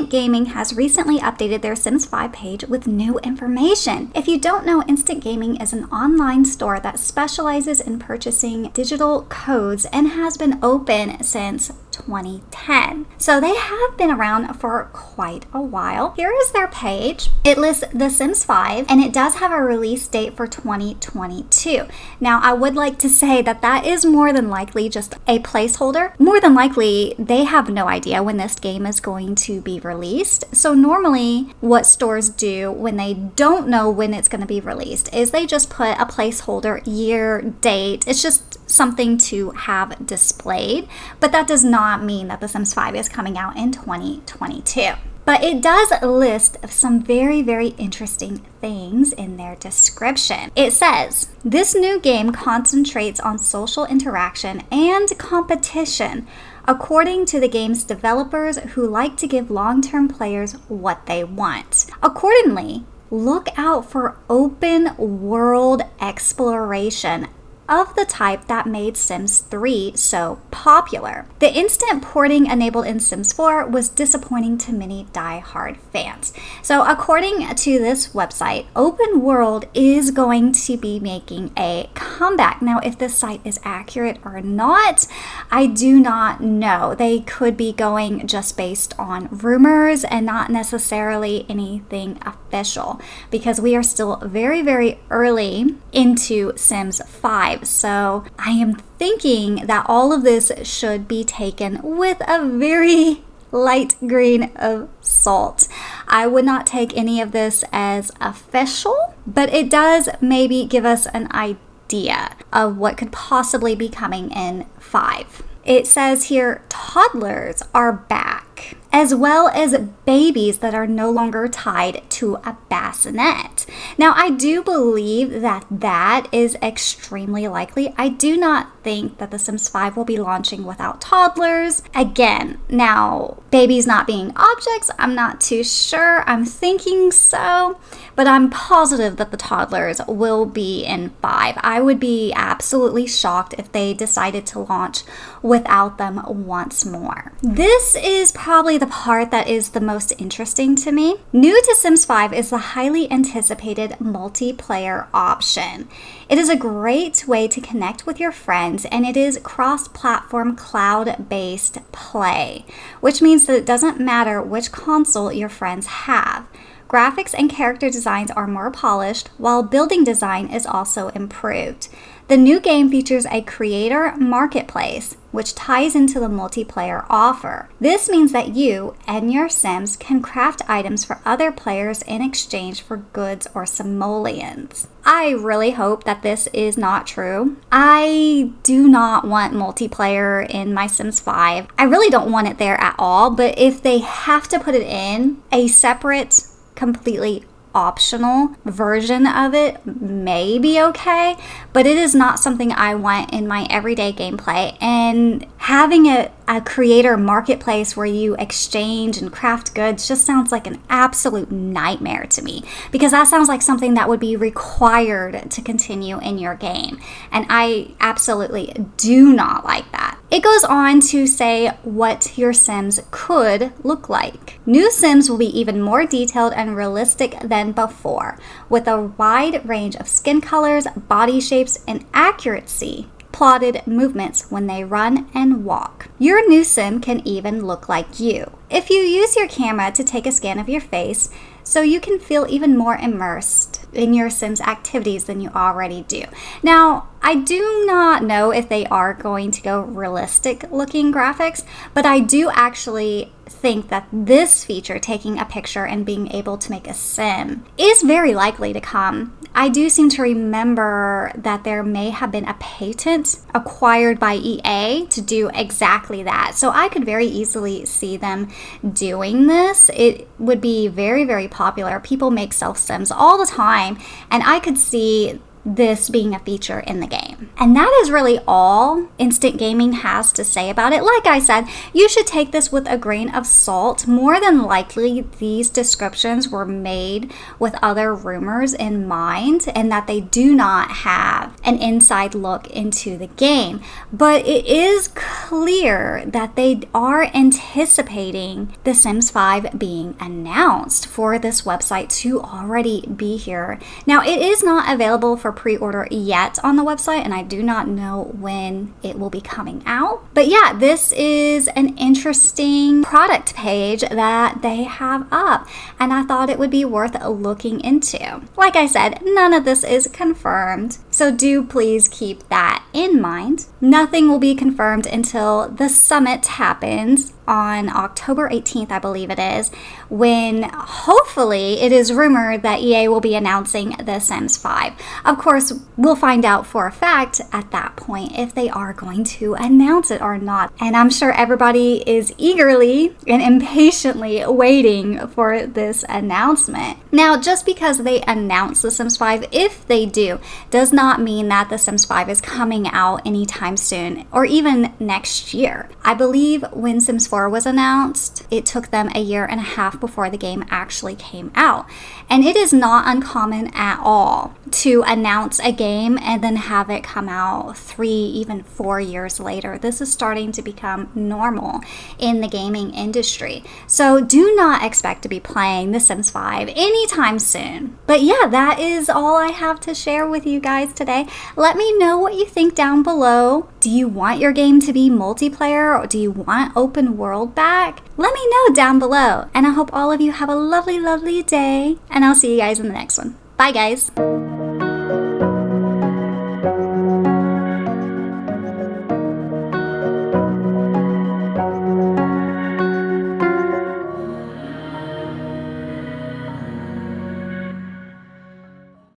Instant Gaming has recently updated their Sims 5 page with new information. If you don't know, Instant Gaming is an online store that specializes in purchasing digital codes and has been open since 2010. So they have been around for quite a while. Here is their page. It lists The Sims 5 and it does have a release date for 2022. Now, I would like to say that that is more than likely just a placeholder. More than likely, they have no idea when this game is going to be released. So normally what stores do when they don't know when it's going to be released is they just put a placeholder, year, date. It's just something to have displayed, but that does not mean that The Sims 5 is coming out in 2022. But it does list some very, very interesting things in their description. It says, this new game concentrates on social interaction and competition, according to the game's developers who like to give long-term players what they want. Accordingly, look out for open world exploration of the type that made Sims 3 so popular. The instant porting enabled in Sims 4 was disappointing to many die-hard fans. So according to this website, open world is going to be making a comeback. Now, if this site is accurate or not, I do not know. They could be going just based on rumors and not necessarily anything official, because we are still very, very early into Sims 5. So I am thinking that all of this should be taken with a very light grain of salt. I would not take any of this as official, but it does maybe give us an idea of what could possibly be coming in 5. It says here, toddlers are back, as well as babies that are no longer tied to a bassinet. Now, I do believe that that is extremely likely. I do not think that The Sims 5 will be launching without toddlers. Again, now, babies not being objects, I'm not too sure. I'm thinking so, but I'm positive that the toddlers will be in 5. I would be absolutely shocked if they decided to launch without them once more. This is probably the part that is the most interesting to me. New to Sims 5 is the highly anticipated multiplayer option. It is a great way to connect with your friends, and it is cross-platform cloud-based play, which means that it doesn't matter which console your friends have. Graphics and character designs are more polished, while building design is also improved. The new game features a creator marketplace, which ties into the multiplayer offer. This means that you and your Sims can craft items for other players in exchange for goods or simoleons. I really hope that this is not true. I do not want multiplayer in my Sims 5. I really don't want it there at all, but if they have to put it in, a separate, completely optional version of it may be okay, but it is not something I want in my everyday gameplay. And having a creator marketplace where you exchange and craft goods just sounds like an absolute nightmare to me, because that sounds like something that would be required to continue in your game, and I absolutely do not like that. It goes on to say what your Sims could look like. New Sims will be even more detailed and realistic than before, with a wide range of skin colors, body shapes, and accuracy plotted movements when they run and walk. Your new Sim can even look like you if you use your camera to take a scan of your face, so you can feel even more immersed in your Sims activities than you already do. Now, I do not know if they are going to go realistic looking graphics, but I do actually think that this feature, taking a picture and being able to make a sim, is very likely to come. I do seem to remember that there may have been a patent acquired by EA to do exactly that. So I could very easily see them doing this. It would be very, very popular. People make self-sims all the time, and I could see this being a feature in the game. And that is really all Instant Gaming has to say about it. Like I said, you should take this with a grain of salt. More than likely, these descriptions were made with other rumors in mind and that they do not have an inside look into the game. But it is clear that they are anticipating The Sims 5 being announced for this website to already be here. Now, it is not available for pre-order yet on the website, and I do not know when it will be coming out. But yeah, this is an interesting product page that they have up, and I thought it would be worth looking into. Like I said, none of this is confirmed, so do please keep that in mind. Nothing will be confirmed until the summit happens on October 18th, I believe it is, when hopefully it is rumored that EA will be announcing The Sims 5. Of course, we'll find out for a fact at that point if they are going to announce it or not. And I'm sure everybody is eagerly and impatiently waiting for this announcement. Now, just because they announce The Sims 5, if they do, does not mean that The Sims 5 is coming out anytime soon or even next year. I believe when Sims 4 was announced, it took them a year and a half before the game actually came out. And it is not uncommon at all to announce a game and then have it come out 3, even 4 years later. This is starting to become normal in the gaming industry. So do not expect to be playing The Sims 5 anytime soon. But yeah, that is all I have to share with you guys today. Let me know what you think down below. Do you want your game to be multiplayer, or do you want open world back? Let me know down below. And I hope all of you have a lovely, lovely day. And I'll see you guys in the next one. Bye, guys.